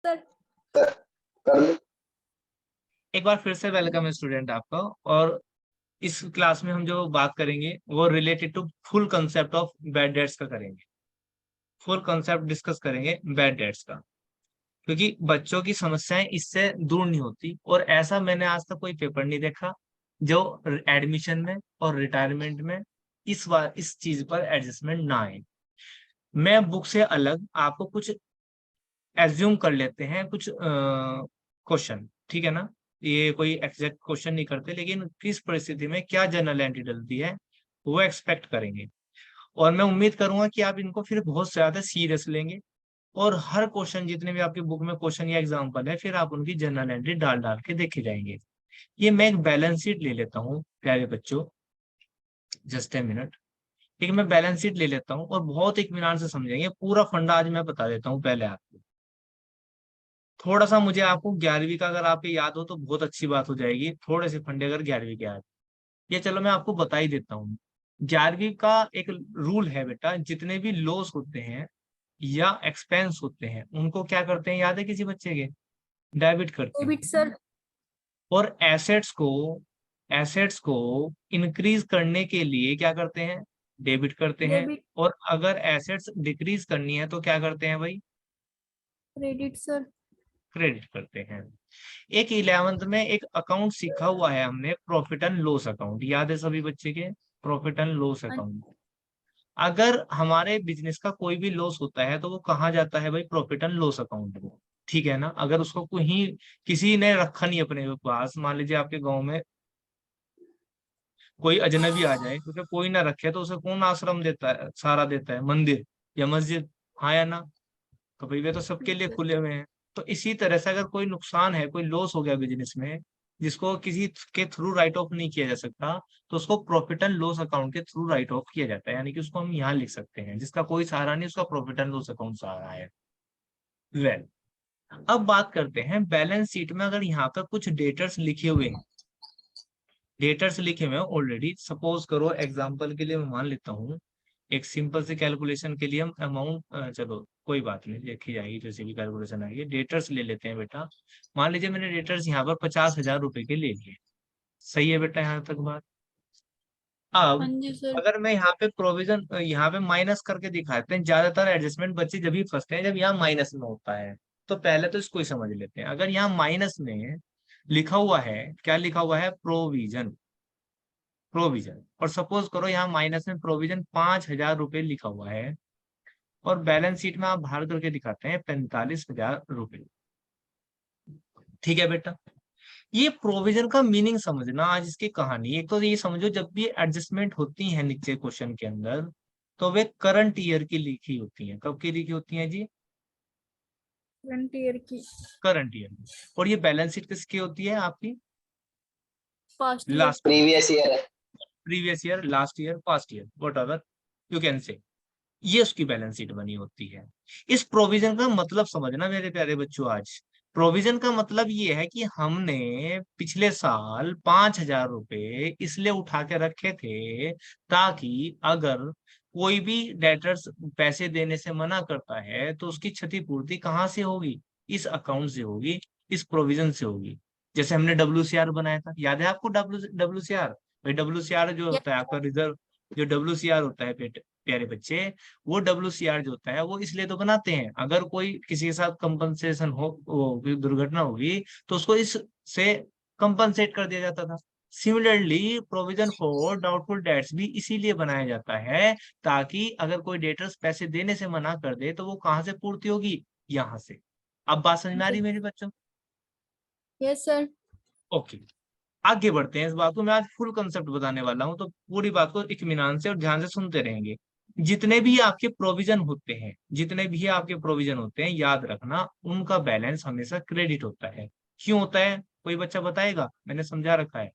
Sir कर ले। एक बार फिर से वेलकम है स्टूडेंट आपका। और इस क्लास में हम जो बात करेंगे वो related to full concept of bad debts का करेंगे। फुल कंसेप्ट डिस्कस करेंगे बैड डेट्स का, क्योंकि बच्चों की समस्याएं इससे दूर नहीं होती। और ऐसा मैंने आज तक कोई पेपर नहीं देखा जो एडमिशन में और रिटायरमेंट में इस बार इस चीज पर एडजस्टमेंट ना आए। मैं बुक से अलग आपको कुछ एज्यूम कर लेते हैं, कुछ क्वेश्चन, ठीक है ना। ये कोई एग्जैक्ट क्वेश्चन नहीं करते, लेकिन किस परिस्थिति में क्या जनरल एंट्री डलती है वो एक्सपेक्ट करेंगे। और मैं उम्मीद करूंगा कि आप इनको फिर बहुत ज्यादा सीरियस लेंगे और हर क्वेश्चन, जितने भी आपकी बुक में क्वेश्चन या एग्जाम्पल है, फिर आप उनकी जनरल एंट्री डाल डाल के देखे जाएंगे। ये मैं एक बैलेंस शीट ले लेता हूँ प्यारे बच्चों, जस्ट ए मिनट। ठीक है, मैं बैलेंस शीट ले लेता हूँ और बहुत इत्मीनान से समझेंगे। पूरा फंडा आज मैं बता देता हूँ पहले आपको। थोड़ा सा मुझे आपको 11वीं का अगर आपको याद हो तो बहुत अच्छी बात हो जाएगी। थोड़े से फंडे अगर 11वीं के याद, ये चलो मैं आपको बता ही देता हूँ। 11वीं का एक रूल है बेटा, जितने भी लॉस होते हैं या एक्सपेंस होते हैं उनको क्या करते हैं, याद है किसी बच्चे के? डेबिट करते हैं। Debit sir. और एसेट्स को इंक्रीज करने के लिए क्या करते हैं? डेबिट करते हैं। डेबिट। और अगर एसेट्स डिक्रीज करनी है तो क्या करते हैं भाई? Credit sir. क्रेडिट करते हैं। एक 11th में एक अकाउंट सीखा हुआ है हमने, प्रॉफिट एंड लॉस अकाउंट, याद है सभी बच्चे के? Profit and loss account. अगर हमारे बिजनेस का कोई भी लॉस होता है तो वो कहाँ जाता है भाई? प्रॉफिट एंड लॉस अकाउंट में, ठीक है ना। अगर उसको कोई किसी ने रखा नहीं अपने पास, मान लीजिए आपके गांव में कोई अजनबी आ जाए, क्योंकि कोई ना रखे, तो उसे कौन आश्रम देता है, सारा देता है? मंदिर या मस्जिद, हाँ या ना? तो भाई वे तो सबके लिए खुले हुए हैं। तो इसी तरह से अगर कोई नुकसान है, कोई लॉस हो गया बिजनेस में, जिसको किसी के थ्रू राइट ऑफ नहीं किया जा सकता, तो उसको प्रॉफिट एंड लॉस अकाउंट के थ्रू राइट ऑफ किया जाता है। यानी कि उसको हम यहाँ लिख सकते हैं, जिसका कोई सहारा नहीं, उसका प्रॉफिट एंड लॉस अकाउंट सहारा है। वेल, अब बात करते हैं बैलेंस शीट में। अगर यहाँ पर कुछ डेटर्स लिखे हुए हैं, डेटर्स लिखे हुए हैं ऑलरेडी, सपोज करो एग्जांपल के लिए मैं मान लेता हूँ, एक सिंपल से कैलकुलेशन के लिए हम अमाउंट, चलो कोई बात नहीं, देखी जाएगी जैसे भी कैलकुलेशन आएगी। डेटर्स ले लेते हैं बेटा। मान लीजिए मैंने डेटर्स यहाँ पर 50,000 रुपए के ले लिए। सही है बेटा यहाँ तक बात? हाँ अब जी सर। अगर मैं यहाँ पे प्रोविजन, यहाँ पे माइनस करके दिखाते हैं, ज्यादातर एडजस्टमेंट बच्चे जब भी फंसते हैं जब यहाँ माइनस में होता है। तो पहले तो इसको ही समझ लेते हैं। अगर यहाँ माइनस में लिखा हुआ है, क्या लिखा हुआ है? प्रोविजन। प्रोविजन, और सपोज करो यहाँ माइनस में प्रोविजन 5,000 रुपये लिखा हुआ है, और बैलेंस शीट में आप बाहर करके दिखाते हैं 45,000 रुपये। ठीक है बेटा, ये प्रोविजन का मीनिंग समझना आज इसकी कहानी। एक तो ये समझो, जब भी एडजस्टमेंट होती है नीचे क्वेश्चन के अंदर, तो वे करंट ईयर की लिखी होती हैं। कब की लिखी होती हैं जी? करंट ईयर की। करंट ईयर में। और ये बैलेंस शीट किसकी होती है? आपकी past year. Last, previous year है। Previous year, last year, past year, whatever you can say. ये उसकी बैलेंस शीट बनी होती है। इस प्रोविजन का मतलब समझना मेरे प्यारे बच्चों आज। प्रोविजन का मतलब ये है कि हमने पिछले साल 5,000 रुपए इसलिए उठा के रखे थे, ताकि अगर कोई भी डेटर्स पैसे देने से मना करता है तो उसकी क्षतिपूर्ति कहाँ से होगी? इस अकाउंट से होगी, इस प्रोविजन से होगी। जैसे हमने WCR बनाया था, याद है आपको? WCR भाई, WCR जो होता है आपका रिजर्व, जो WCR होता है प्यारे बच्चे, वो WCR जो होता है वो इसलिए तो बनाते हैं, अगर कोई किसी के साथ कंपनसेशन हो, कोई दुर्घटना होगी, तो उसको इस से कंपनसेट कर दिया जाता था। Similarly provision for doubtful dates भी इसीलिए बनाया जाता है, ताकि अगर कोई डेटर्स पैसे देने से मना कर दे तो वो कहाँ से पूर्ति होगी? यहाँ से। अब बात समझ में आ रही है मेरे बच्चों? Yes sir. ओके, आगे बढ़ते हैं। इस बात को मैं आज फुल कंसेप्ट बताने वाला हूँ, तो पूरी बात को इत्मीनान से और ध्यान से सुनते रहेंगे। जितने भी आपके प्रोविजन होते हैं, जितने भी आपके प्रोविजन होते हैं, याद रखना उनका बैलेंस हमेशा क्रेडिट होता है। क्यों होता है? कोई बच्चा बताएगा? मैंने समझा रखा है।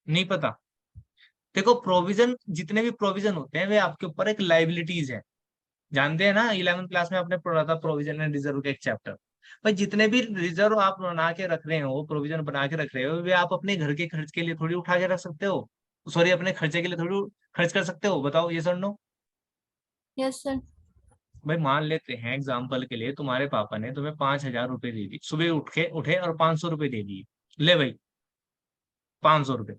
नहीं पता? देखो, प्रोविजन, जितने भी प्रोविजन होते हैं वे आपके ऊपर एक लाइबिलिटीज है। जानते हैं ना, 11th क्लास में आपने पढ़ा था प्रोविजन एंड रिजर्व का एक चैप्टर। भाई जितने भी रिजर्व आप बना के रख रहे हो, प्रोविजन बना के रख रहे हो, वे आप अपने घर के खर्च के लिए थोड़ी उठा के रख सकते हो। सॉरी, अपने खर्चे के लिए थोड़ी खर्च कर सकते हो? बताओ ये सर, नो? Yes sir. भाई मान लेते हैं एग्जाम्पल के लिए तुम्हारे पापा ने तुम्हें 5,000 रुपए दे दी, सुबह उठे और 500 रुपए दे दिए। ले भाई 500 रुपए,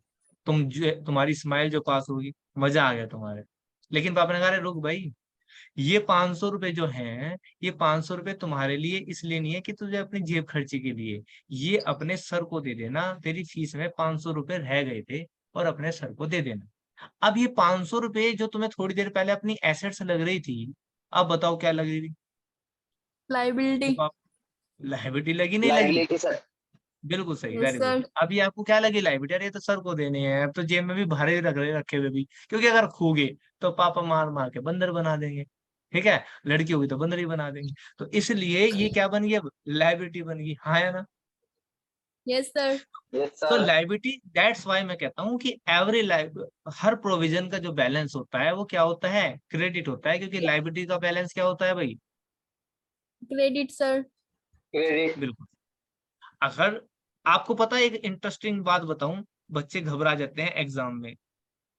तुम्हारी स्माइल जो पास होगी, मजा आ गया तुम्हारे। लेकिन पापा ने कहा, "अरे रुक भाई, ये 500 रुपए जो हैं, ये 500 रुपए तुम्हारे लिए इसलिए नहीं है कि तुझे अपनी जेब खर्ची के लिए, ये अपने सर को दे देना, तेरी फीस में 500 रुपए रह गए थे और अपने सर को दे देना। अब ये 500 रुपए जो तुम्हें थोड़ी देर पहले अपनी एसेट्स लग रही थी, अब बताओ क्या लग रही थी? लाइबिलिटी। लाइबिलिटी लगी, नहीं लगी? Liability sir. बिल्कुल सही, यस वेरी गुड। सर। अभी आपको क्या लगी लाइबिलिटी? अरे ये तो सर को देने हैं, अब तो जेब में भी भारे रखे हुए भी, क्योंकि अगर खो गए तो पापा मार मार के बंदर बना देंगे। ठीक है, लड़की होगी तो बंदर ही बना देंगे, तो इसलिए ये क्या बन गई? अब लाइबिलिटी बन गई, हाँ या ना? Yes sir. यस तो सर। लाइबिलिटी, दैट्स वाई मैं कहता हूँ कि एवरी हर प्रोविजन का जो बैलेंस होता है वो क्या होता है? क्रेडिट होता है, क्योंकि लाइबिलिटी का बैलेंस क्या होता है भाई? Credit sir. क्रेडिट। बिल्कुल। अगर आपको पता है, एक इंटरेस्टिंग बात बताऊं, बच्चे घबरा जाते हैं एग्जाम में,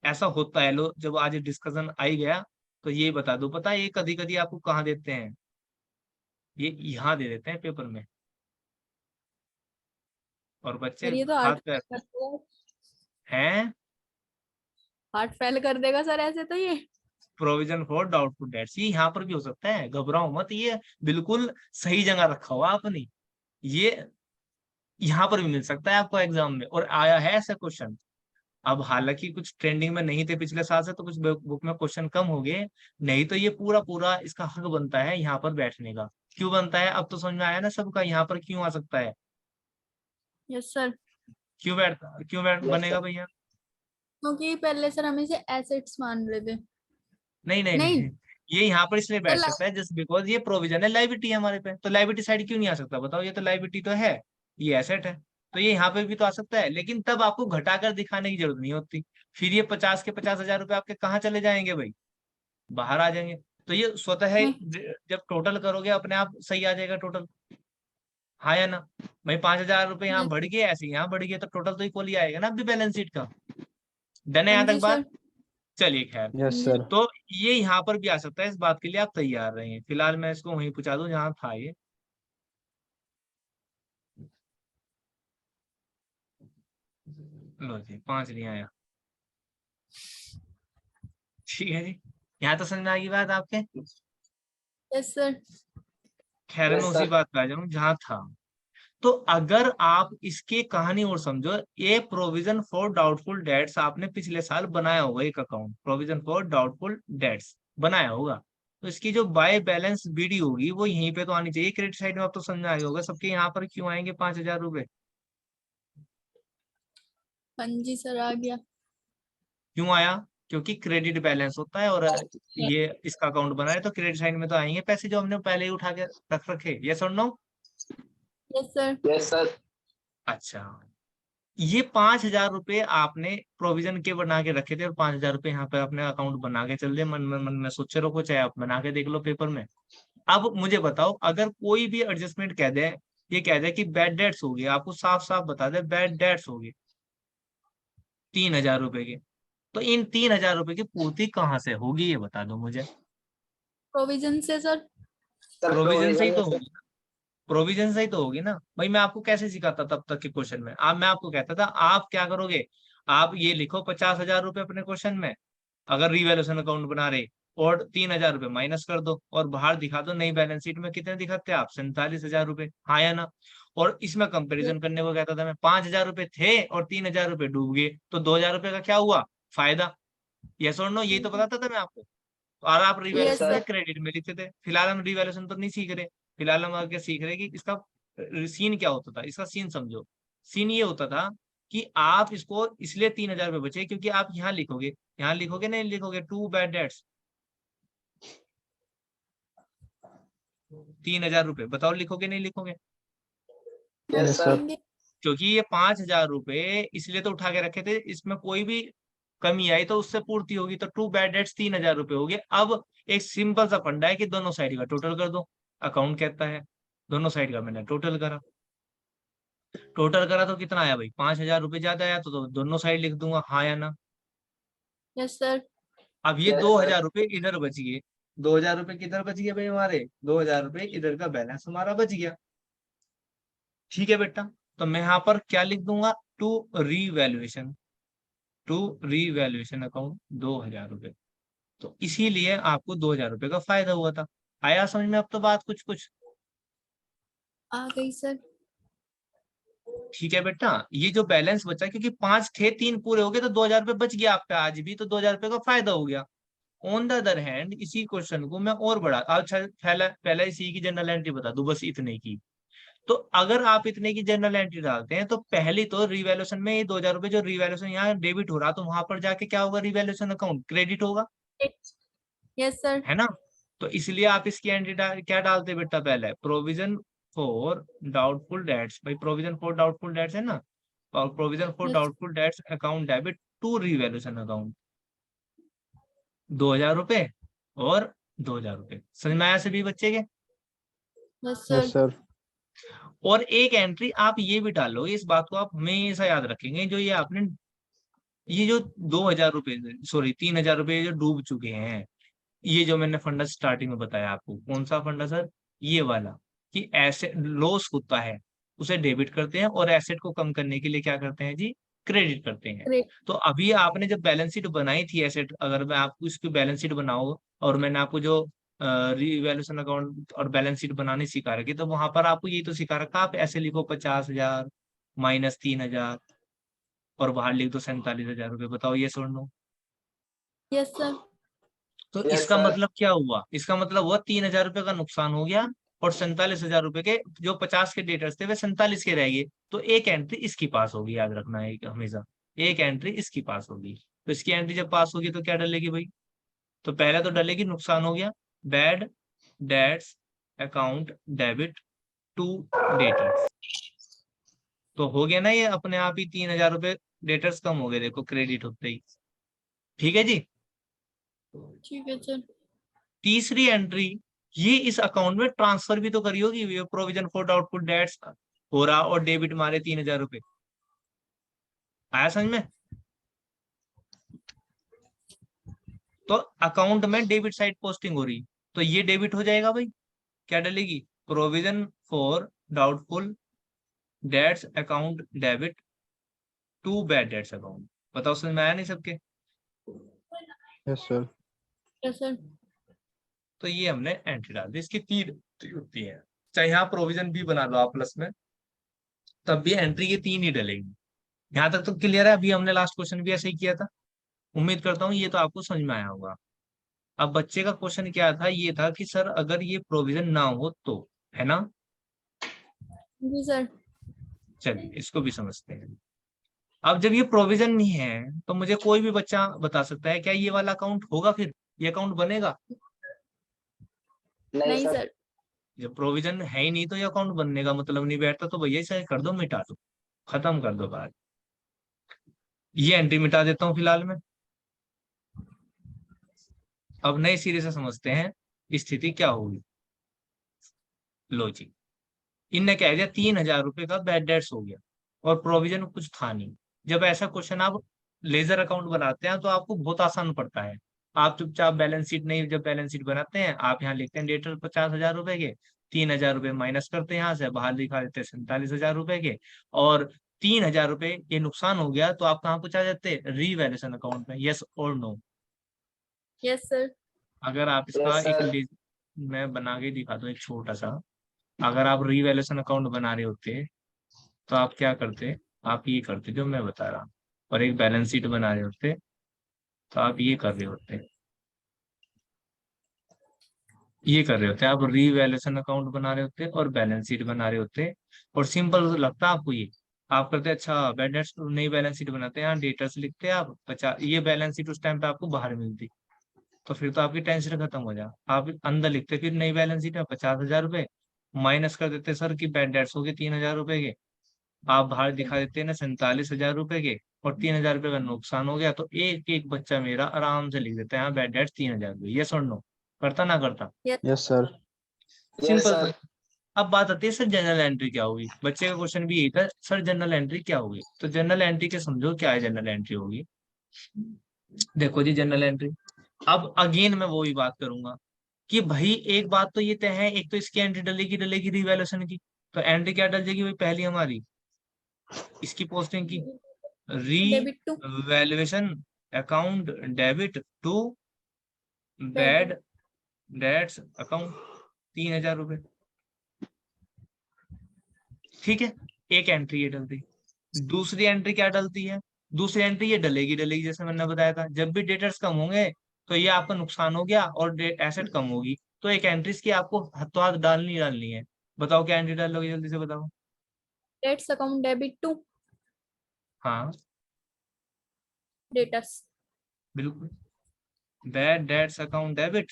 ऐसा होता है। लो, जब आज डिस्कशन आई गया तो ये बता दो, पता है ये कभी कभी आपको कहाँ देते हैं? ये यहाँ दे देते हैं पेपर में, और बच्चे सर ये तो हाथ हार्ट पैर कर देगा, हैं। हार्ट फेल कर देगा सर ऐसे तो ये। प्रोविजन फॉर डाउटफुल डेट्स, ये यहाँ पर भी हो सकता है, घबराओ मत, ये बिल्कुल सही जगह रखा हुआ आपने। ये यहाँ पर भी मिल सकता है आपको एग्जाम में, और आया है ऐसा क्वेश्चन। अब हालांकि कुछ ट्रेंडिंग में नहीं थे पिछले साल से, तो कुछ बुक में क्वेश्चन कम हो गए, नहीं तो ये पूरा पूरा इसका हक बनता है यहाँ पर बैठने का। क्यों बनता है? अब तो समझ में आया ना सबका, यहाँ पर क्यों आ सकता है, यस सर। क्यों यस बनेगा सर। भैया? क्योंकि पहले सर हम इसे एसेट्स मान रहे थे। नहीं नहीं नहीं नहीं, ये यहाँ पर इसलिए तो बैठ सकता है जस्ट बिकॉज ये प्रोविजन है, लाइबिलिटी है हमारे पे, तो लाइबिलिटी साइड क्यों नहीं आ सकता बताओ? ये तो लाइबिलिटी तो है, ये एसेट है, तो ये यहाँ पे भी तो आ सकता है, लेकिन तब आपको घटाकर दिखाने की जरूरत नहीं होती। फिर ये 50 के 50,000 रुपए आपके कहाँ चले जाएंगे भाई? बाहर आ जाएंगे। तो ये स्वतः नहीं। जब टोटल करोगे अपने आप सही आ जाएगा टोटल, हाँ या ना? भाई 5,000 रुपए यहाँ यस। बढ़ गए, ऐसे यहाँ बढ़ गए, तो टोटल तो इक्वल ही आएगा ना अभी बैलेंस शीट का। डन है हाँ यहाँ तक जी बात? सर। चलिए खैर। हाँ यस जी। सर। तो ये यहाँ पर भी आ सकता है, इस बात के लिए आप तैयार रहें। फिलहाल मैं इसको वहीं पहुंचा दूं जहाँ था ये। लो जी, 5 नहीं आया। ठीक है जी, यहाँ तो समझ में आ गई बात आपके? Yes sir. खैर मैं यस उसी सर। बात पे आ जाऊँ जहाँ था। तो अगर आप इसके कहानी और समझो, ये प्रोविजन फॉर डाउटफुल डेट्स आपने पिछले साल बनाया होगा, एक account provision for doubtful dates बनाया होगा, तो इसकी जो बाय बैलेंस बीडी होगी वो यहीं पे तो आनी चाहिए क्रेडिट साइड में। आप तो समझ में आ गया होगा सबके यहाँ पर क्यों आएंगे 5,000 रुपए? हाँ जी सर आ गया। क्यों आया? क्योंकि क्रेडिट बैलेंस होता है, और ये इसका अकाउंट बना है, तो क्रेडिट साइड में तो आएंगे पैसे जो हमने पहले ही उठा के रख रखे। यस और no? Yes sir. Yes sir. अच्छा, ये 5,000 रुपए आपने प्रोविजन के बना के रखे थे, और 5,000 रुपए यहाँ पे अपने अकाउंट बना के चल दे, मन में सोचे रखो, चाहे आप बना के देख लो पेपर में। अब मुझे बताओ, अगर कोई भी एडजस्टमेंट कह दे, ये कह दे कि बैड डेट्स हो गए, आपको साफ साफ बता दे बैड डेट्स हो गए 3,000 रुपए के, तो इन 3,000 रुपए की पूर्ति कहाँ से होगी ये बता दो मुझे। प्रोविजन से सर। सर प्रोविजन से ही प्रोविजन तो है सर। होगी, प्रोविजन से ही तो होगी ना भाई। मैं आपको कैसे सिखाता तब तक के क्वेश्चन में, आप मैं आपको कहता था आप क्या करोगे, आप ये लिखो 50,000 रुपए अपने क्वेश्चन में, अगर रिवैल्यूएशन अकाउंट बना रहे, और 3,000 रुपए माइनस कर दो, और बाहर दिखा दो नई बैलेंस शीट में कितने दिखाते हैं आप, 47,000 रुपए, हाँ या ना? और इसमें कंपैरिजन करने को कहता था मैं, 5,000 रुपए थे और 3,000 रुपए डूब गए, तो 2,000 रुपए का क्या हुआ फायदा? यस और नो? यही तो बताता था मैं आपको। और आप यस यस रिवैल्यूएशन सर। में सर। क्रेडिट में लिखते थे। फिलहाल हम रिवैल्यूएशन तो नहीं सीख रहे, फिलहाल हम आगे सीख रहे हैं कि इसका सीन क्या होता था। इसका सीन समझो, सीन ये होता था कि आप इसको इसलिए 3,000 रुपए बचे क्योंकि आप यहाँ लिखोगे नहीं लिखोगे टू बैड डेट्स, 3,000 रुपए बताओ लिखोगे नहीं लिखोगे? Yes sir sir. लिखेंगे। क्योंकि ये 5,000 रुपए इसलिए तो उठा के रखे थे, इसमें कोई भी कमी आई तो उससे पूर्ति होगी, तो टू बैड डेट्स 3,000 रुपए हो गए। अब एक सिंपल सा फंडा है कि दोनों साइड का टोटल कर दो, अकाउंट कहता है। दोनों साइड का मैंने टोटल करा तो कितना आया भाई? 5,000 रुपए ज्यादा आया, तो दोनों साइड लिख दूंगा, हाँ या ना? Yes sir. अब ये यस दो सर। हजार रुपए इधर बच गए, 2000 रुपए किधर बच गया भाई हमारे, 2000 रुपए इधर का बैलेंस हमारा बच गया। ठीक है बेटा, तो मैं यहाँ पर क्या लिख दूंगा, to revaluation, to revaluation account 2000 रुपए। तो इसीलिए आपको 2000 रुपए का फायदा हुआ था। आया समझ में अब तो बात कुछ कुछ? आ गई सर। ठीक है बेटा, ये जो बैलेंस बचा, क्योंकि 5 थे 3 पूरे हो गए तो 2000 रुपए बच गया आपका आज भी, तो 2000 रुपए का फायदा हो गया। ऑन द अदर हैंड इसी क्वेश्चन को मैं और बढ़ा, अच्छा पहला पहला इसी की जनरल एंट्री बता दूं, बस इतने की। तो अगर आप इतने की जनरल एंट्री डालते हैं तो पहली तो रिवैल्यूएशन में ये 2000 रुपए जो रिवैल्यूएशन यहाँ डेबिट हो रहा, तो वहां पर जाके क्या होगा, रिवैल्यूएशन अकाउंट क्रेडिट होगा, यस सर। है ना। तो इसलिए आप इसकी एंट्री क्या डालते बेटा, पहले प्रोविजन फॉर डाउटफुल डेट्स, भाई प्रोविजन फॉर डाउटफुल डेट्स है ना, और provision for yes doubtful debts account debit to revaluation account, 2000 रुपए और 2000 रुपए। समझ में आया सभी बच्चे के? Yes yes sir. सर। और एक एंट्री आप ये भी डालो, इस बात को आप हमेशा याद रखेंगे, जो ये आपने ये जो 2000 रुपए, सॉरी 3000 रुपए जो डूब चुके हैं, ये जो मैंने फंडा स्टार्टिंग में बताया आपको, कौन सा फंडा सर, ये वाला, कि एसेट लॉस होता है उसे डेबिट करते हैं और एसेट को कम करने के लिए क्या करते हैं जी, क्रेडिट करते हैं। ग्रेट। तो अभी आपने जब बैलेंस शीट बनाई थी एसेट, अगर मैं आपको इसकी बैलेंस शीट बनाओ और मैंने आपको जो रिवैल्यूएशन अकाउंट और बैलेंस शीट बनानी सिखा रखी, तो वहां पर आपको यही तो सिखा रखा, आप ऐसे लिखो 50,000 माइनस 3000 और बाहर लिख दो 47,000 रुपये। बताओ ये सुन लो। Yes sir. तो Yes, इसका sir. मतलब क्या हुआ, इसका मतलब हुआ 3000 रुपये का नुकसान हो गया और 47,000 रुपए के जो 50 के डेटर्स थे वे 47 के रह गए। तो एक एंट्री इसकी पास होगी, याद रखना है हमेशा, एक एंट्री इसकी पास होगी। तो इसकी एंट्री जब पास होगी तो क्या डलेगी भाई, तो पहले तो डलेगी नुकसान हो गया, bad debts account debit to debtors. तो हो गया ना ये अपने आप ही 3000 रुपए डेटर्स कम हो गए, देखो क्रेडिट होते ही। ठीक है जी। ठीक है सर। तीसरी एंट्री, ये इस अकाउंट में ट्रांसफर भी तो करी होगी, प्रोविजन फॉर डाउटफुल डेट्स हो रहा और डेबिट मारे 3000 रुपए। आया समझ में? तो अकाउंट में डेबिट साइड पोस्टिंग हो रही, तो ये डेबिट हो जाएगा भाई, क्या डलेगी, provision for doubtful debts account debit to bad debts account. बताओ समझ में आया नहीं सबके? Yes sir. Yes sir. तो ये हमने एंट्री डाल दी, इसकी 3 होती है, चाहे यहाँ प्रोविजन भी बना लो आप प्लस में, तब भी एंट्री ये 3 ही डलेगी। यहाँ तक तो क्लियर है? अभी हमने लास्ट क्वेश्चन भी ऐसे ही किया था, उम्मीद करता हूँ ये तो आपको समझ में आया होगा। अब बच्चे का क्वेश्चन क्या था, ये था कि सर अगर ये प्रोविजन ना हो तो, है ना। जी सर। चलिए इसको भी समझते हैं। अब जब ये प्रोविजन नहीं है तो मुझे कोई भी बच्चा बता सकता है क्या ये वाला अकाउंट होगा, फिर ये अकाउंट बनेगा? नहीं सर। जब प्रोविजन है ही नहीं तो ये अकाउंट बनने का मतलब नहीं बैठता, तो भैया इसे कर दो, मिटा दो, खत्म कर दो बात। ये एंट्री मिटा देता हूँ फिलहाल में। अब नए सिरे से समझते हैं स्थिति क्या होगी। लो जी, इनने कह दिया 3000 रुपए का बैड डेट्स हो गया और प्रोविजन कुछ था नहीं। जब ऐसा क्वेश्चन आप लेजर अकाउंट बनाते हैं तो आपको बहुत आसान पड़ता है। आप चुपचाप बैलेंस शीट नहीं, जब बैलेंस शीट बनाते हैं आप यहाँ लिखते हैं डेटर 50,000 रुपए के, 3000 रुपए माइनस करते हैं, यहाँ से बाहर दिखा देते हैं 47,000 रुपए के, और 3000 रुपए ये नुकसान हो गया तो आप कहाँ पहुंचा जाते हैं, रीवैल्यूएशन अकाउंट में। यस और नो? Yes sir. अगर आप इसका एक मैं बना के दिखा दूं एक छोटा सा, अगर आप रीवैल्यूएशन अकाउंट बना रहे होते तो आप क्या करते, आप ये करते जो मैं बता रहा हूँ, और एक बैलेंस शीट बना रहे होते तो आप ये कर रहे होते, ये कर रहे होते, आप रीवैल्यूएशन अकाउंट बना रहे होते और बैलेंस शीट बना रहे होते, और सिंपल लगता आपको ये, आप करते अच्छा बैड डेट्स, नई बैलेंस शीट बनाते हैं, यहाँ डेटर्स लिखते हैं आप 50, ये बैलेंस शीट उस टाइम पे आपको बाहर मिलती, तो फिर तो आपकी टेंशन खत्म हो जाए। आप अंदर लिखते फिर नई बैलेंस शीट है 50,000 रुपए, माइनस कर देते सर की बैड डेट्स हो गए 3000 रुपए के, आप बाहर दिखा देते हैं ना 47,000 रुपए के, और 3000 रुपए का नुकसान हो गया, तो एक एक बच्चा मेरा आराम से लिख देता है यहाँ बैड डेट्स 3000 रुपए। ये सुन लो, करता ना करता? Yes sir. सिंपल। अब बात आती है सर जनरल एंट्री क्या होगी, बच्चे का क्वेश्चन भी यही था, सर जनरल एंट्री क्या होगी। तो जनरल एंट्री के समझो क्या है जनरल एंट्री होगी। देखो जी जनरल एंट्री, अब अगेन मैं वो ही बात करूंगा, कि भाई एक बात तो ये तय है, एक तो इसकी एंट्री डलेगी रिवैल्यूएशन की। तो एंट्री क्या डल जाएगी भाई, पहली हमारी इसकी पोस्टिंग की debit to revaluation account debit to bad bad debts account 3,000 रुपए। ठीक है, एक एंट्री ये डलती। दूसरी एंट्री क्या डलती है, दूसरी एंट्री ये डलेगी जैसे मैंने बताया था, जब भी डेटर्स कम होंगे तो ये आपका नुकसान हो गया और एसेट कम होगी, तो एक एंट्रीज की आपको हाथों हाथ डालनी है। बताओ क्या एंट्री डालोगे, जल्दी से बताओ। डेट्स अकाउंट डेबिट टू हाँ डेटर्स बिल्कुल, bad debts account debit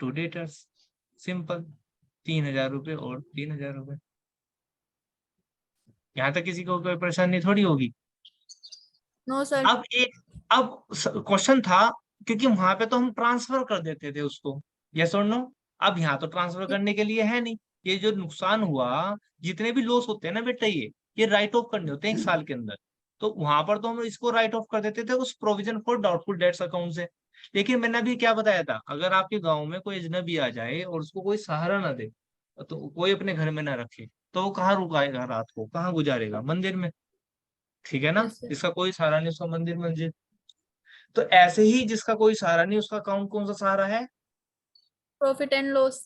to debtors, simple. 3,000 रुपये और 3,000 रुपये। यहाँ तक किसी को कोई परेशानी थोड़ी होगी। नो सर अब क्वेश्चन था, क्योंकि वहां पे तो हम ट्रांसफर कर देते थे उसको, यस और नो। अब यहाँ तो ट्रांसफर करने के लिए है नहीं। ये जो नुकसान हुआ, जितने भी लॉस होते हैं ना बेटा, ये राइट ऑफ करने होते हैं 1 साल के अंदर। तो वहां पर तो हम इसको राइट ऑफ कर देते थे उस provision for doubtful debts account से। लेकिन मैंने अभी क्या बताया था, अगर आपके गाँव में कोई अजनबी आ जाए और उसको कोई सहारा ना दे, तो कोई अपने घर में ना रखे, तो वो कहाँ रुकाएगा रात को, कहाँ गुजारेगा, मंदिर में। ठीक है ना, यस सर जिसका कोई सहारा नहीं उसका मंदिर मस्जिद। तो ऐसे ही जिसका कोई सहारा नहीं उसका अकाउंट कौन सा सहारा है, profit and loss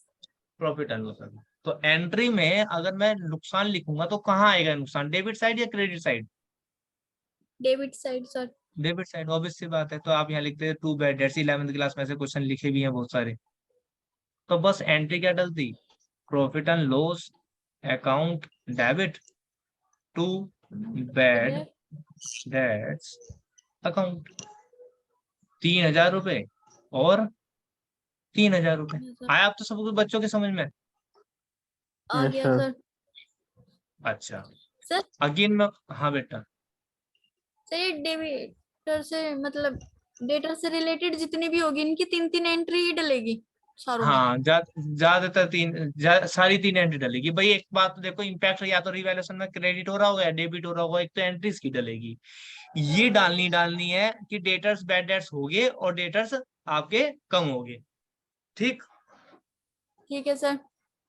profit and loss account. तो एंट्री में अगर मैं नुकसान लिखूंगा तो कहाँ आएगा नुकसान, डेबिट साइड या credit side? Debit side sir debit side, obvious सी बात है। तो आप यहाँ लिखते हैं to bad dates, 11th class में ऐसे क्वेश्चन लिखे भी हैं बहुत सारे। तो बस एंट्री क्या डलती, profit and loss account debit to bad debts account, 3,000 रुपए और 3,000 रुपए। आया आप तो सब कुछ बच्चों के समझ में? आ Yes, गया sir. सर अच्छा, सर अगेन मैं, हाँ बेटा, सर ये डेबिटर से मतलब डेटा से रिलेटेड जितनी भी होगी इनकी 3 3 एंट्री ही डलेगी सारों में हाँ ज्यादातर सारी 3 एंट्री डलेगी भाई। एक बात तो देखो, इम्पैक्ट या तो रिवैल्यूएशन में क्रेडिट हो रहा होगा या डेबिट हो रहा होगा, एक तो एंट्रीज की डलेगी। ये डालनी है कि डेटर्स बैड डेट्स हो गए और डेटर्स आपके कम हो गए। ठीक, ठीक है सर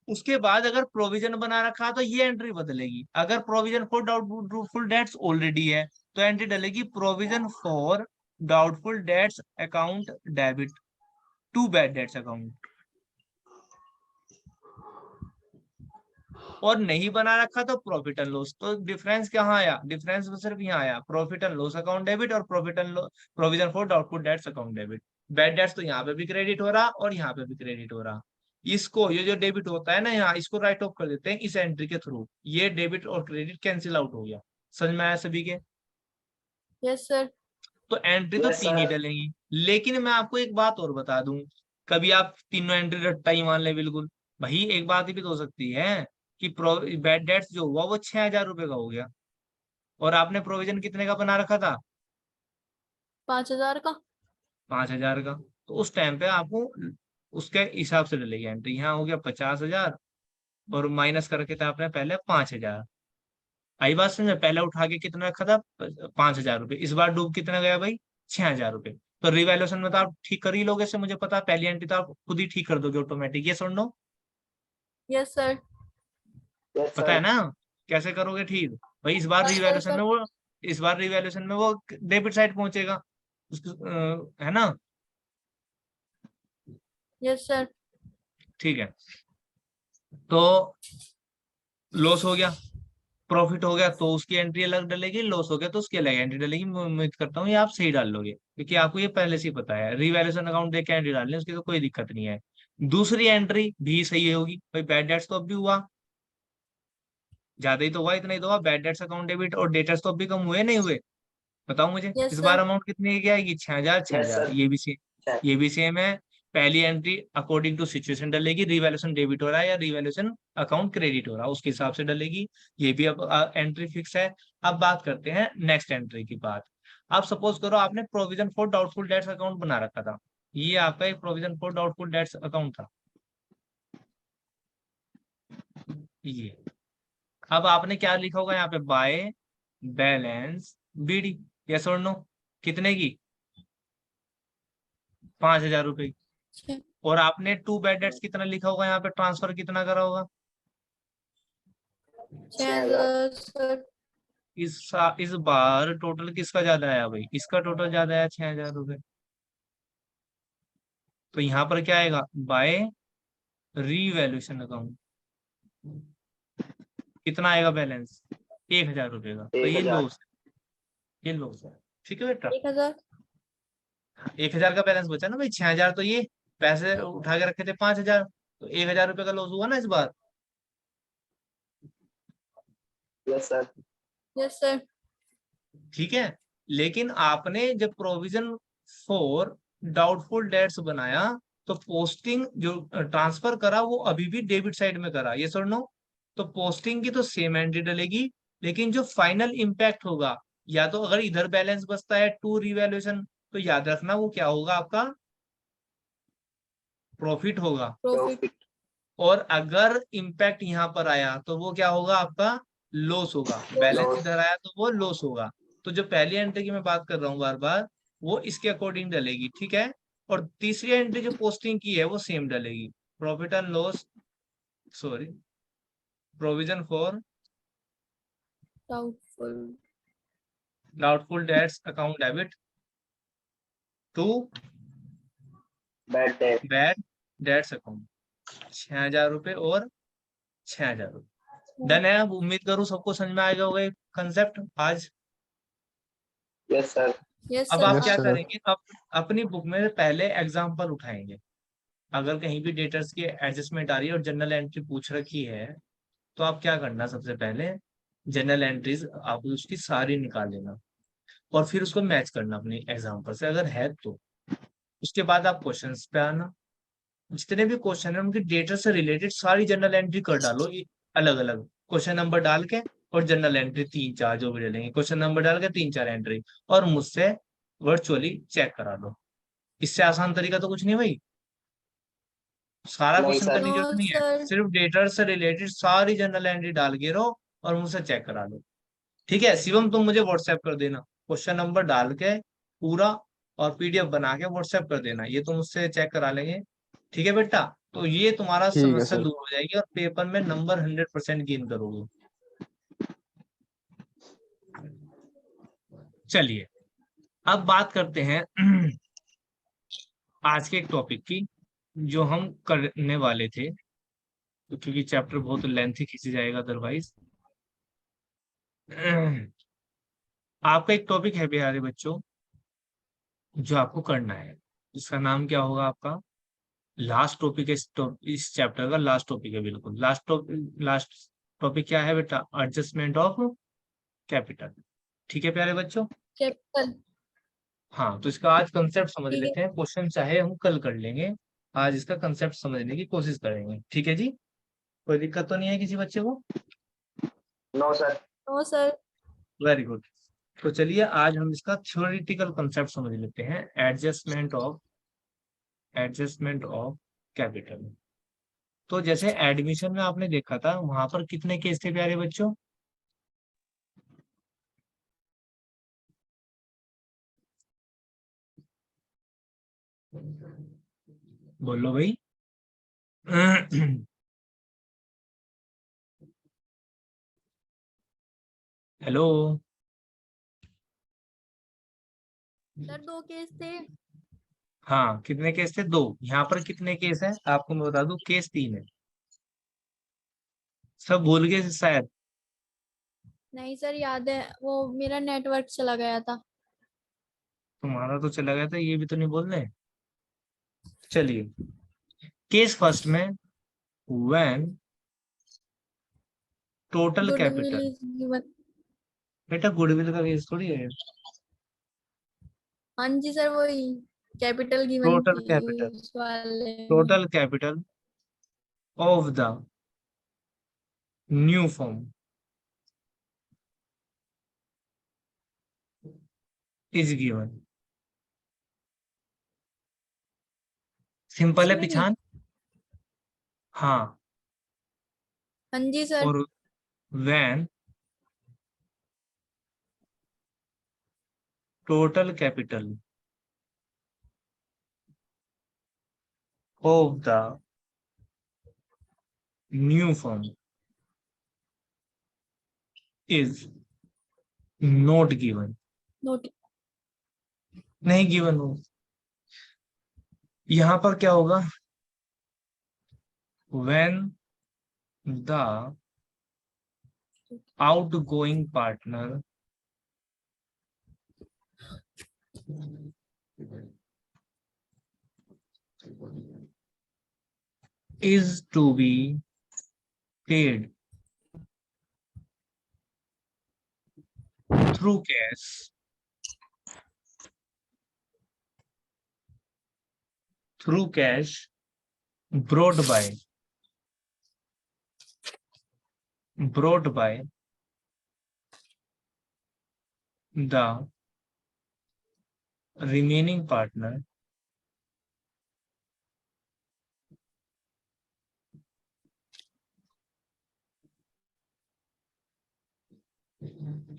उसके बाद अगर प्रोविजन बना रखा तो ये एंट्री बदलेगी। अगर provision for doubtful debts already है तो एंट्री डलेगी provision for doubtful debts account debit to bad debts account. और नहीं बना रखा तो प्रॉफिट एंड लॉस। तो डिफरेंस कहाँ आया, डिफरेंस सिर्फ यहाँ आया, profit and loss account debit और profit and provision for doubtful debts account debit. Bad debts तो यहाँ पे भी क्रेडिट हो रहा और यहाँ पे भी क्रेडिट हो रहा। इसको ये जो डेबिट होता है ना यहाँ, इसको राइट ऑफ कर देते हैं इस एंट्री के थ्रू। ये डेबिट और क्रेडिट कैंसिल आउट हो गया। समझ में आया सभी के? यस सर तो एंट्री तो 3 ही डलेंगी। लेकिन मैं आपको एक बात और बता दूं, कभी आप तीनों एंट्री रट्टा ही मान ले बिल्कुल, भाई एक बात भी तो हो सकती है कि बैड डेट्स जो हुआ वो 6,000 रुपए का हो गया और आपने प्रोविजन कितने का बना रखा था, 5,000 का 5,000 का। तो उस टाइम पे आपको उसके हिसाब से डलेगी एंट्री। यहाँ हो गया 50,000 और माइनस करके था आपने पहले 5,000। आई बात समझ में? पहले उठा के कितना रखा था, 5,000 रुपए। इस बार डूब कितना गया भाई, 6,000 रुपए। तो रिवैल्यूएशन में तो आप ठीक कर ही लोगे से मुझे पता है, पहली एंट्री तो आप खुद ही ठीक कर दोगे ऑटोमेटिक, ये सुन लो। यस सर पता है ना कैसे करोगे ठीक भाई। इस बार सर रिवैल्यूएशन में वो, इस बार रिवैल्यूएशन में वो डेबिट साइड पहुंचेगा उसको, है ना? यस सर ठीक है, तो लॉस हो गया, प्रॉफिट हो गया तो उसकी एंट्री अलग डलेगी, लॉस हो गया तो उसकी अलग एंट्री डलेगी। मैं उम्मीद करता हूँ ये आप सही डाल लोगे, क्योंकि आपको ये पहले से ही पता है। रिवैल्यूएशन अकाउंट देख के एंट्री डालने उसकी तो कोई दिक्कत नहीं है। दूसरी एंट्री भी सही होगी भाई, बैड डेट्स तो अब भी हुआ, ज्यादा ही तो हुआ, इतना ही तो हुआ। बैड डेट्स अकाउंट डेबिट और डेटर्स तो अब भी कम हुए नहीं हुए? बताओ मुझे यस इस बार सर अमाउंट कितनी की आएगी, 6,000 6,000। ये भी सेम है। पहली एंट्री अकॉर्डिंग टू सिचुएशन डलेगी, रिवैल्यूएशन डेबिट हो रहा है या रिवैल्यूएशन अकाउंट क्रेडिट हो रहा है उसके हिसाब से डलेगी। ये भी अब एंट्री फिक्स है। अब बात करते हैं नेक्स्ट एंट्री की बात। अब सपोज करो आपने provision for doubtful debts account बना रखा था, ये आपका एक provision for doubtful debts account था ये। अब आपने क्या लिखा होगा यहाँ पे, बाय बैलेंस बीडी, यस और नो, कितने की, 5,000 रुपए की। और आपने 2 बैड डेट्स कितना लिखा होगा यहाँ पे, ट्रांसफर कितना करा होगा? 6,000 सर। इस बार टोटल किसका ज्यादा आया भाई? इसका टोटल ज्यादा आया 6,000 रुपए। तो यहाँ पर क्या आएगा? बाय रीवैल्यूएशन अकाउंट कितना आएगा बैलेंस? 1,000 रुपए का। तो ये लॉस है, ये लॉस है। ठीक है बेटा, 1,000। 1,000 का बैलेंस बचा ना भाई। 6,000 तो ये पैसे उठा के रखे थे 5,000, तो 1,000 रुपए का लॉस हुआ ना इस बार। Yes sir. Yes sir. ठीक है, लेकिन आपने जब प्रोविजन फॉर डाउटफुल डेट्स बनाया तो पोस्टिंग जो ट्रांसफर करा वो अभी भी डेबिट साइड में करा, ये सर नो। तो पोस्टिंग की तो सेम एंट्री डलेगी, लेकिन जो फाइनल इम्पैक्ट होगा, या तो अगर इधर बैलेंस बचता है टू रिवैल्यूएशन, तो याद रखना वो क्या होगा आपका? प्रॉफिट होगा। प्रॉफिट। और अगर इम्पैक्ट यहाँ पर आया तो वो क्या होगा आपका? लॉस होगा। बैलेंस इधर आया तो वो लॉस होगा। तो जो पहली एंट्री की मैं बात कर रहा हूँ बार बार, वो इसके अकॉर्डिंग डलेगी, ठीक है। और तीसरी एंट्री जो पोस्टिंग की है वो सेम डलेगी। Profit and loss, sorry, provision for doubtful. Doubtful debts account debit to bad debt. Bad debts account, 6,000 रुपए और 6,000 रुपए। डन है। अब उम्मीद करूँ सबको समझ में आएगा होगा कंसेप्ट आज। Yes sir. यस अब सर। आप यस क्या सर। करेंगे? अब अपनी बुक में पहले एग्जाम्पल उठाएंगे। अगर कहीं भी डेटर्स की एडजस्टमेंट आ रही है और जनरल एंट्री पूछ रखी है, तो आप क्या करना? सबसे पहले जनरल एंट्रीज आप उसकी सारी निकाल लेना और फिर उसको मैच करना अपने एग्जाम्पल से, अगर है तो। उसके बाद आप क्वेश्चंस पे आना। जितने भी क्वेश्चन है उनके डेटा से रिलेटेड सारी जनरल एंट्री कर डालो, अलग अलग क्वेश्चन नंबर डाल के। और जनरल एंट्री 3-4 जो भी डालेंगे, क्वेश्चन नंबर डाल के 3-4 एंट्री, और मुझसे वर्चुअली चेक करा लो। इससे आसान तरीका तो कुछ नहीं भाई। सारा नहीं क्वेश्चन सर। करने की नो जरूरत नहीं है, सर। सिर्फ डेटा से रिलेटेड सारी जनरल एंट्री डाल के रहो और मुझसे चेक करा लो। ठीक है शिवम, तुम मुझे व्हाट्सएप कर देना क्वेश्चन नंबर डाल के पूरा, और पीडीएफ बना के व्हाट्सएप कर देना, ये तुम मुझसे चेक करा लेंगे। ठीक है बेटा, तो ये तुम्हारा ठीक है समस्या सर। दूर हो जाएगी और पेपर में नंबर 100% गेन करोगे। चलिए, अब बात करते हैं आज के एक टॉपिक की जो हम करने वाले थे, तो क्योंकि चैप्टर बहुत लेंथी खींच जाएगा अदरवाइज। आपका एक टॉपिक है प्यारे बच्चों जो आपको करना है, इसका नाम क्या होगा आपका? लास्ट टॉपिक है इस चैप्टर का, लास्ट टॉपिक है, बिल्कुल लास्ट टॉपिक क्या है बेटा? Adjustment of capital. ठीक है प्यारे बच्चों। कैपिटल। हाँ, तो इसका आज कंसेप्ट समझ ठीक है। लेते हैं, क्वेश्चन चाहे हम कल कर लेंगे, आज इसका कंसेप्ट समझने की कोशिश करेंगे। ठीक है जी, कोई दिक्कत तो नहीं है किसी बच्चे को? No sir. No sir. Very good. तो चलिए आज हम इसका थ्योरेटिकल कंसेप्ट समझ लेते हैं, एडजस्टमेंट ऑफ कैपिटल। तो जैसे एडमिशन में आपने देखा था, वहां पर कितने केस थे प्यारे बच्चों? बोलो भाई। हेलो। सर 2 केस थे। हाँ, कितने केस थे? 2। यहाँ पर कितने केस हैं आपको मैं बता दूं, केस 3 है। सब भूल गए शायद। नहीं सर, याद है, वो मेरा नेटवर्क चला गया था। तुम्हारा तो चला गया था, ये भी तो नहीं बोल रहे। चलिए, केस फर्स्ट में, when total goodwill capital. Is given. बेटा गुडविल का केस थोड़ी है। हाँ जी सर, वही कैपिटल गिवन टोटल थी कैपिटल, उस वाले में। Total capital of the new form is given. Simple है इसमें भी। पिछान। हाँ, हाँ जी सर। और when total capital of the new firm is not given, note नहीं गिवन हो। यहां पर क्या होगा, when the outgoing partner is to be paid through cash brought by the remaining partner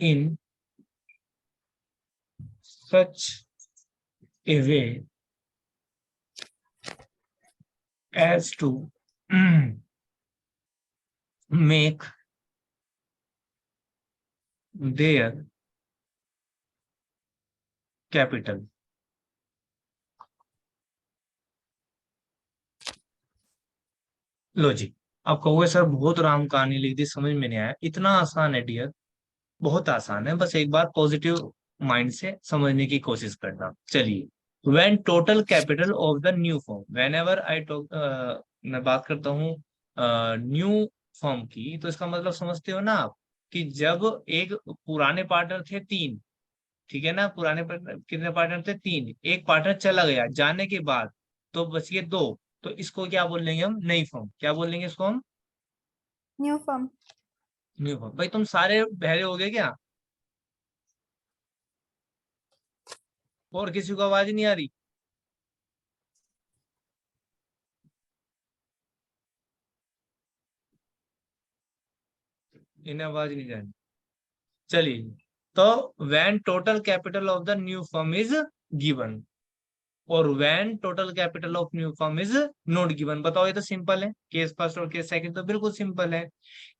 in such a way as to make their capital। लो जी, आप कहोगे sir बहुत राम कहानी लिख दी, समझ में नहीं आया। इतना आसान है डियर, बहुत आसान है, बस एक बार पॉजिटिव माइंड से समझने की कोशिश करना। चलिए, when total capital of the new firm, when ever I talk, मैं बात करता हूँ न्यू फर्म की, तो इसका मतलब समझते हो ना आप, कि जब एक पुराने पार्टनर थे 3, ठीक है ना, पुराने पार्टनर कितने पार्टनर थे 3, एक पार्टनर चला गया जाने के बाद, तो बच गए 2, तो इसको क्या बोल लेंगे हम, नई फर्म। क्या बोल लेंगे इसको हम, न्यू फर्म। New firm. भाई तुम सारे बहरे हो गए क्या, और किसी को आवाज नहीं आ रही? इन्हें आवाज नहीं जा रही। चलिए, तो when total capital of the new firm is given और when total capital of new firm is not given. बताओ, ये तो सिंपल है। केस फर्स्ट और केस सेकंड तो बिल्कुल सिंपल है।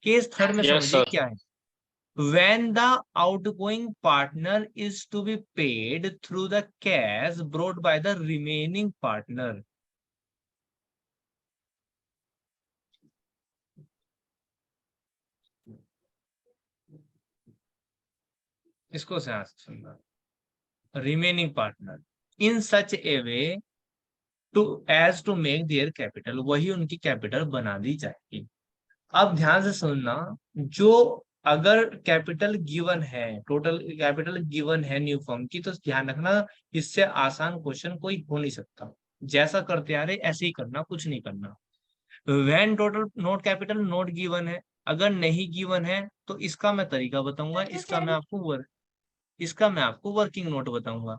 केस थर्ड में Yes, समझिए sir. क्या है। When the outgoing partner is to be paid through the cash brought by the remaining partner। इसको ध्यान से सुनना। Remaining partner in such a way to as to make their capital, वही उनकी कैपिटल बना दी जाएगी। अब ध्यान से सुनना, जो अगर कैपिटल गिवन है, टोटल कैपिटल गिवन है न्यू फर्म की, तो ध्यान रखना इससे आसान क्वेश्चन कोई हो नहीं सकता। जैसा करते आ रहे ऐसे ही करना, कुछ नहीं करना। When total note capital note given है, अगर नहीं गिवन है तो इसका मैं तरीका बताऊंगा, इसका मैं आपको वर्किंग नोट बताऊंगा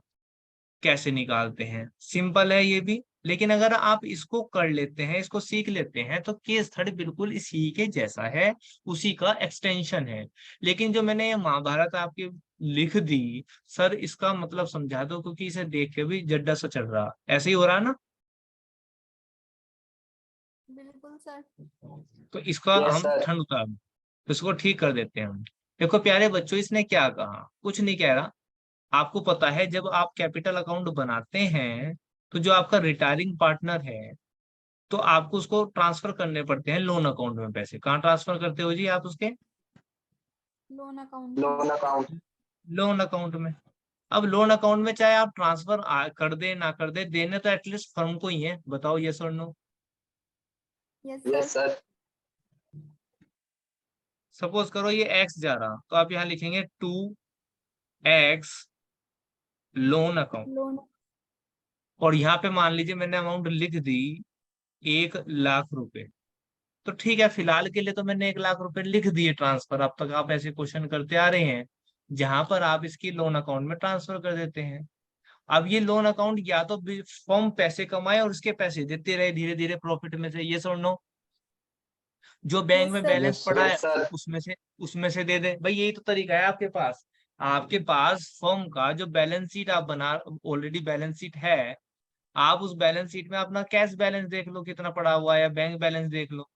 कैसे निकालते हैं। सिंपल है ये भी, लेकिन अगर आप इसको कर लेते हैं, इसको सीख लेते हैं, तो केस थर्ड बिल्कुल इसी के जैसा है, उसी का एक्सटेंशन है। लेकिन जो मैंने ये महाभारत आपके लिख दी, सर इसका मतलब समझा दो, क्योंकि इसे देख के भी जड्डा सा चढ़ रहा, ऐसे ही हो रहा ना। बिल्कुल सर। तो इसका Yes, हम sir. ठंड उतार, तो इसको ठीक कर देते हैं हम। देखो प्यारे बच्चों, इसने क्या कहा, कुछ नहीं कह रहा। आपको पता है जब आप कैपिटल अकाउंट बनाते हैं, तो जो आपका रिटायरिंग पार्टनर है, तो आपको उसको ट्रांसफर करने पड़ते हैं लोन अकाउंट में पैसे। कहाँ ट्रांसफर करते हो जी आप उसके, loan account. Loan account. Loan account में। अब लोन अकाउंट में चाहे आप ट्रांसफर कर दे ना कर दे, देने तो एटलीस्ट फर्म को ही है। बताओ यस और no. Yes Yes, sir. sir. Suppose करो ये एक्स जा रहा, तो आप यहाँ लिखेंगे 2x लोन अकाउंट, लोन। और यहाँ पे मान लीजिए मैंने अमाउंट लिख दी 1,00,000 रुपए। तो ठीक है, फिलहाल के लिए तो मैंने 1,00,000 रुपए लिख दिए ट्रांसफर। अब तक आप ऐसे क्वेश्चन करते आ रहे हैं जहां पर आप इसकी लोन अकाउंट में ट्रांसफर कर देते हैं। अब ये लोन अकाउंट या तो फर्म पैसे कमाए और उसके पैसे देते रहे धीरे धीरे प्रॉफिट में से, ये सुन लो। जो बैंक यस में सर। बैलेंस Yes, पड़ा है yes, sir. उसमें से दे दे। भाई यही तो तरीका है आपके पास। आपके पास फर्म का जो बैलेंस शीट आप बना, ऑलरेडी बैलेंस शीट है, आप उस बैलेंस शीट में अपना कैश बैलेंस देख लो कितना पड़ा हुआ है, या बैंक बैलेंस देख लो।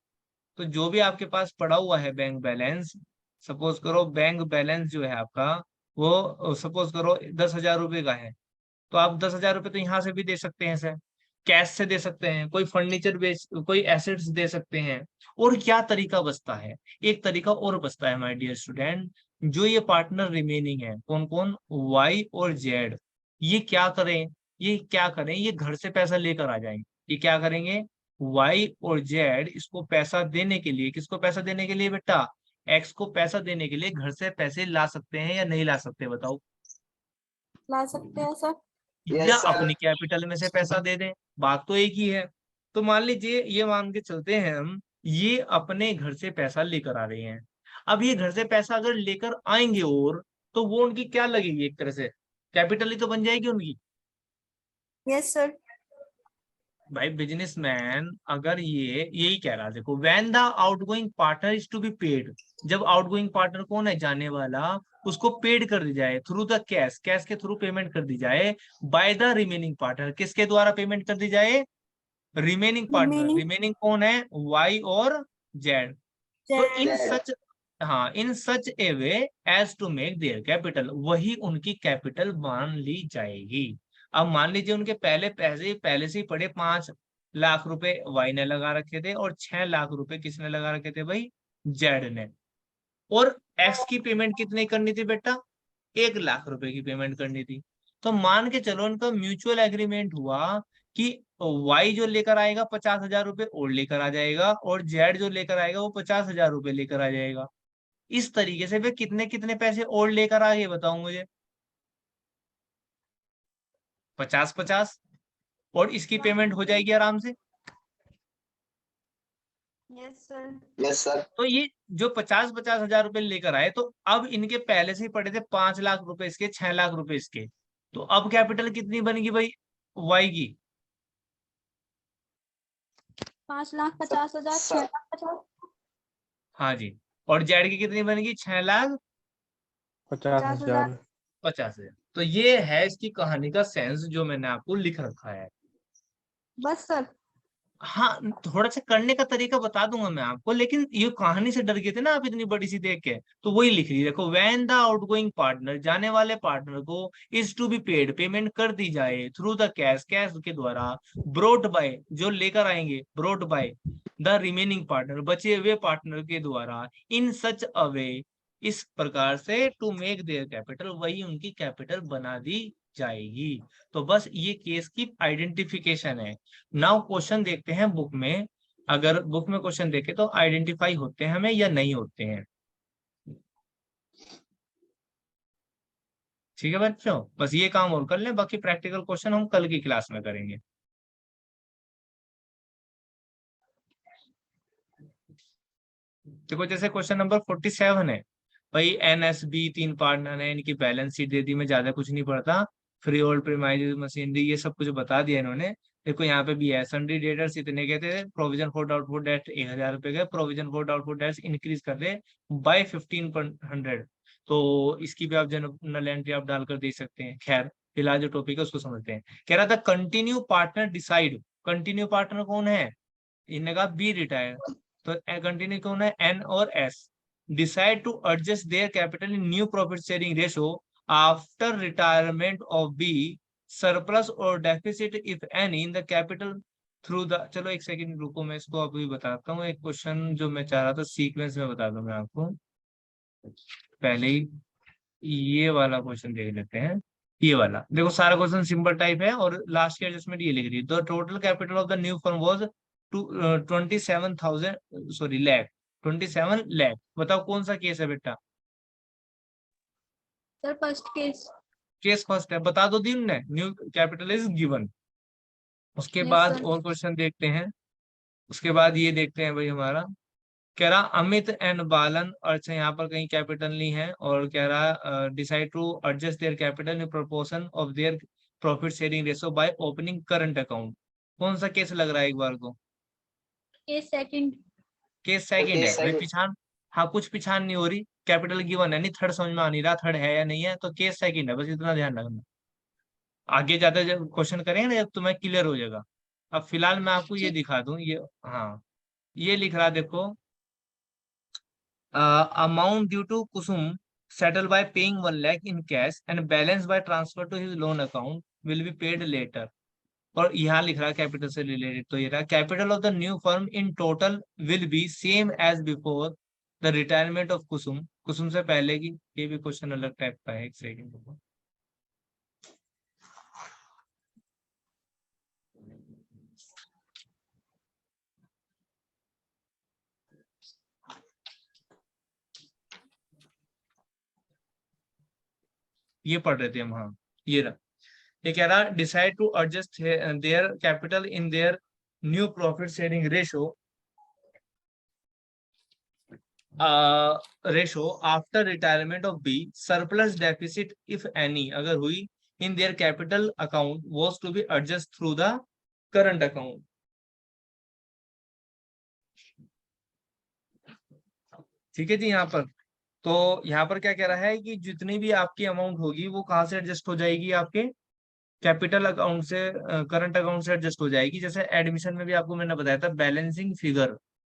तो जो भी आपके पास पड़ा हुआ है बैंक बैलेंस, सपोज करो बैंक बैलेंस जो है आपका, वो सपोज करो 10,000 रुपये का है, तो आप 10,000 रुपये तो यहाँ से भी दे सकते हैं सर, कैश से दे सकते हैं, कोई फर्नीचर बेच, कोई एसेट्स दे सकते हैं। और क्या तरीका बचता है, एक तरीका और बचता है माय डियर स्टूडेंट। जो ये पार्टनर रिमेनिंग है, कौन कौन, वाई और जेड, ये क्या करें, ये घर से पैसा लेकर आ जाएंगे। ये क्या करेंगे, वाई और जेड इसको पैसा देने के लिए, किसको पैसा देने के लिए बेटा, एक्स को पैसा देने के लिए घर से पैसे ला सकते हैं या नहीं ला सकते, बताओ। ला सकते हैं सर। या यस सर। अपनी कैपिटल में से पैसा दे दें, बात तो एक ही है। तो मान लीजिए, ये मान के चलते हैं हम, ये अपने घर से पैसा लेकर आ रहे हैं। अब ये घर से पैसा अगर लेकर आएंगे, और तो वो उनकी क्या लगेगी, एक तरह से कैपिटल ही तो बन जाएगी उनकी। Yes sir. भाई बिजनेसमैन अगर ये यही कह रहा है, देखो, when the outgoing partner is to be paid, जब आउटगोइंग पार्टनर कौन है, जाने वाला, उसको पेड कर दी जाए थ्रू द कैश, कैश के थ्रू पेमेंट कर दी जाए, बाय द रिमेनिंग पार्टनर, किसके द्वारा पेमेंट कर दी जाए, रिमेनिंग पार्टनर। रिमेनिंग रिमेनिंग कौन है, वाई और जेड। तो इन जेड। सच, हाँ, in such a way as to make their capital, वही उनकी कैपिटल मान ली जाएगी। अब मान लीजिए उनके पहले से ही पड़े 5 लाख रुपए वाई ने लगा रखे थे, और 6 लाख रुपए किसने लगा रखे थे भाई, जेड ने। और एक्स की पेमेंट कितनी करनी थी बेटा, 1 लाख रुपए की पेमेंट करनी थी। तो मान के चलो उनका म्यूचुअल एग्रीमेंट हुआ कि वाई जो लेकर आएगा 50,000 रुपए और लेकर आ जाएगा, और जेड जो लेकर आएगा वो 50,000 रुपए लेकर आ जाएगा। इस तरीके से वे कितने कितने पैसे और लेकर आ गए, बताओ मुझे, 50-50। और इसकी पेमेंट हो जाएगी आराम से। Yes sir. Yes sir. तो ये जो 50-50 हजार रुपए लेकर आए, तो अब इनके पहले से ही पड़े थे 5 लाख रुपए इसके, 6 लाख रुपए इसके। तो अब कैपिटल कितनी बनेगी भाई, वाई की, 5,50,000, सर 6,50,000। हाँ जी। और जेड की कितनी बनेगी, 50,000। 6,50,000। तो ये है इसकी कहानी का सेंस जो मैंने आपको लिख रखा है। बस सर। हाँ, थोड़ा सा करने का तरीका बता दूंगा मैं आपको, लेकिन ये कहानी से डर गए थे ना आप इतनी बड़ी सी देख के, तो वही लिख रही है, देखो, व्हेन द आउटगोइंग पार्टनर, जाने वाले पार्टनर को, is to be paid, payment कर दी जाए, थ्रू द कैश, कैश के द्वारा, ब्रोट बाय, जो लेकर आएंगे, brought by the remaining partner, बचे हुए पार्टनर के द्वारा, इन सच अ वे, इस प्रकार से, टू मेक देयर कैपिटल, वही उनकी कैपिटल बना दी जाएगी। तो बस ये केस की आइडेंटिफिकेशन है। नाउ क्वेश्चन देखते हैं बुक में, अगर बुक में क्वेश्चन देखे तो आइडेंटिफाई होते हैं हमें या नहीं होते हैं। ठीक है बच्चों, बस ये काम और कर लें, बाकी प्रैक्टिकल क्वेश्चन हम कल की क्लास में करेंगे। देखो, जैसे क्वेश्चन नंबर 47 है भाई, एनएसबी 3 पार्टनर है, इनकी बैलेंस शीट दे दी, मैं ज्यादा कुछ नहीं पढ़ता, फ्री होल्ड प्रीमाइज मशीनरी ये सब कुछ बता दिया इन्होंने। देखो यहाँ पे भी है, सन्ड्री डेटर्स इतने के थे, प्रोविजन फॉर डाउटफुल डेट 1,000 रुपए गए, provision for doubtful dates increase कर दे बाय 1500। तो इसकी भी आप जनरल एंट्री आप डालकर दे सकते हैं। खैर, फिलहाल जो टॉपिक है उसको समझते हैं। कह रहा था continue partner decide, continue partner कौन है, इनने कहा बी रिटायर, तो कंटिन्यू कौन है, एन और S, decide to adjust their capital in new profit sharing ratio after retirement of B, surplus और deficit if any in the capital through the, चलो एक सेकंड रुको, मैं इसको अभी बताता हूँ। एक क्वेश्चन जो मैं चाह रहा था सीक्वेंस में बता दूं मैं आपको, पहले ही ये वाला क्वेश्चन देख लेते हैं। ये वाला देखो, सारा क्वेश्चन सिंपल टाइप है, और लास्ट की एडजस्टमेंट ये लिख रही है, the total capital of the new firm was 27,000, sorry lakh, 27 lakh. बताओ कौन सा केस है बेटा, sir first case. Case first है, बता दो दिन ने, न्यू कैपिटल इज गिवन। उसके यस बाद सर। और क्वेश्चन देखते हैं। उसके बाद ये देखते हैं भाई हमारा, कह रहा अमित एंड बालन, अच्छा यहाँ पर कहीं कैपिटल नहीं है, और कह रहा decide to adjust their capital in proportion of their profit sharing ratio by opening current account. कौन सा केस लग रहा है एक बार को, केस सेकंड। केस सेकंड है केस भाई, सेकंड। पिछान, हाँ कुछ पिछान नहीं हो रही, कैपिटल गिवन है, नहीं थर्ड समझ में आ नहीं रहा, थर्ड है या नहीं है, तो केस सेकंड है, बस इतना ध्यान रखना। आगे ज्यादा जब क्वेश्चन करेंगे ना जब तुम्हें क्लियर हो जाएगा। अब फिलहाल मैं आपको ये ठीक। दिखा दूं, ये हाँ, ये लिख रहा देखो, amount due to Kusum settled by paying 1 lakh in cash and balance by transfer to his loan account will be paid later. और यहाँ लिख रहा है कैपिटल से रिलेटेड, तो ये रहा capital of the new firm in total will be same as before the retirement of Kusum. Kusum से पहले की, ये भी क्वेश्चन अलग टाइप का है, एक सेकंड। ये पढ़ रहे थे हम, हाँ ये रहा। ये कह रहा decide to adjust their capital in their new profit sharing ratio after retirement of B, surplus deficit if any अगर हुई in their capital account was to be adjust through the current account. ठीक है जी। यहाँ पर तो यहाँ पर क्या कह रहा है कि जितनी भी आपकी अमाउंट होगी वो कहाँ से एडजस्ट हो जाएगी, आपके कैपिटल अकाउंट से, करंट अकाउंट से एडजस्ट हो जाएगी। जैसे एडमिशन में भी आपको मैंने बताया था, बैलेंसिंग फिगर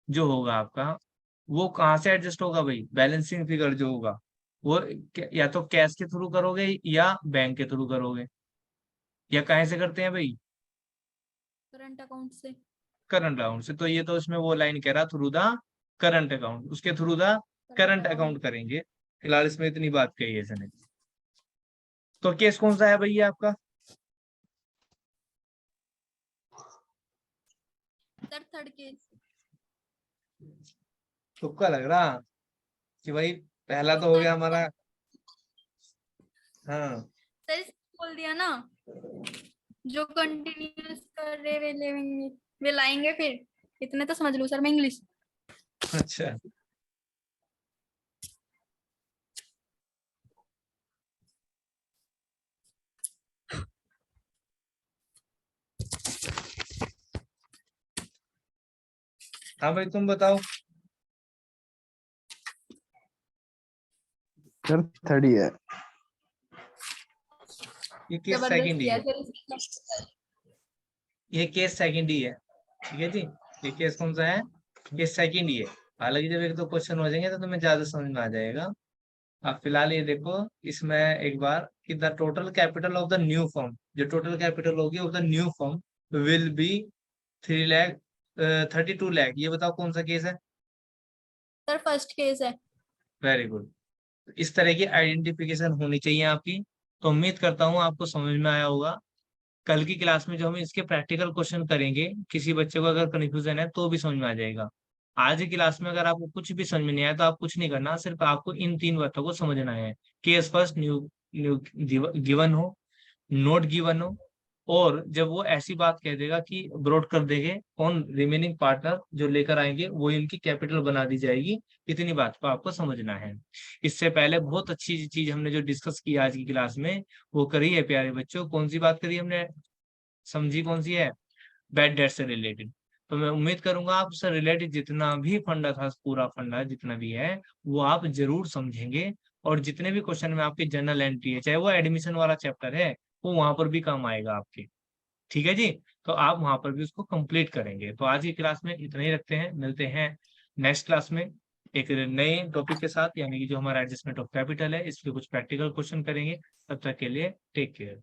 जो होगा आपका वो कहाँ से एडजस्ट होगा भाई, बैलेंसिंग फिगर जो होगा वो या तो कैश के थ्रू करोगे या बैंक के थ्रू करोगे, या कहाँ से करते हैं भाई, करंट अकाउंट से। करंट अकाउंट से। तो ये तो इसमें वो लाइन कह रहा थ्रू द करंट अकाउंट, उसके थ्रू द करंट अकाउंट करेंगे। फिलहाल इसमें इतनी बात कही है इसने। तो केस कौन सा है भैया आपका? Sir third case. तुक्का लग रहा कि भाई पहला तो हो गया हमारा। हाँ सर बोल दिया ना, जो कंटिन्यूस कर रहे वे लेंगे, वे लाएंगे फिर। इतने तो समझ लो सर मैं इंग्लिश। अच्छा, हाँ भाई तुम बताओ। सर थर्ड ही है। ये केस सेकंड ही है, जबरदस्ती। ये केस सेकंड ही है। ठीक है जी। ये केस कौन सा है? ये सेकंड ही है। हालांकि जब एक दो क्वेश्चन हो जाएंगे तो तुम्हें ज्यादा समझ में आ जाएगा। अब फिलहाल ये देखो इसमें एक बार कि the total capital of the new firm, जो टोटल कैपिटल होगी of the new firm will be 3,32,00,000। ये बताओ कौन सा केस है? सर फर्स्ट केस है। Very good. इस तरह की आइडेंटिफिकेशन होनी चाहिए आपकी। तो उम्मीद करता हूँ आपको समझ में आया होगा। कल की क्लास में जो हम इसके प्रैक्टिकल क्वेश्चन करेंगे, किसी बच्चे को अगर कंफ्यूजन है तो भी समझ में आ जाएगा। आज की क्लास में अगर आपको कुछ भी समझ में नहीं आया तो आप कुछ नहीं करना, सिर्फ आपको इन 3 बातों को समझना है। Case first, new new given हो, नोट गिवन हो, और जब वो ऐसी बात कह देगा कि ब्रॉड कर देंगे कौन, रिमेनिंग पार्टनर जो लेकर आएंगे वो इनकी कैपिटल बना दी जाएगी। इतनी बात को आपको समझना है। इससे पहले बहुत अच्छी चीज हमने जो डिस्कस की आज की क्लास में वो करी है प्यारे बच्चों। कौन सी बात करी हमने, समझी कौन सी है? बैड डेट से रिलेटेड। तो मैं उम्मीद करूंगा आप उससे रिलेटेड जितना भी फंडा था, पूरा फंडा जितना भी है वो आप जरूर समझेंगे। और जितने भी क्वेश्चन में आपकी जनरल एंट्री है, चाहे वो एडमिशन वाला चैप्टर है, वो वहां पर भी काम आएगा आपके। ठीक है जी। तो आप वहां पर भी उसको कंप्लीट करेंगे। तो आज की क्लास में इतना ही रखते हैं, मिलते हैं नेक्स्ट क्लास में एक नए टॉपिक के साथ, यानी कि जो हमारा एडजस्टमेंट ऑफ कैपिटल है, इसके कुछ प्रैक्टिकल क्वेश्चन करेंगे। तब तक के लिए टेक केयर।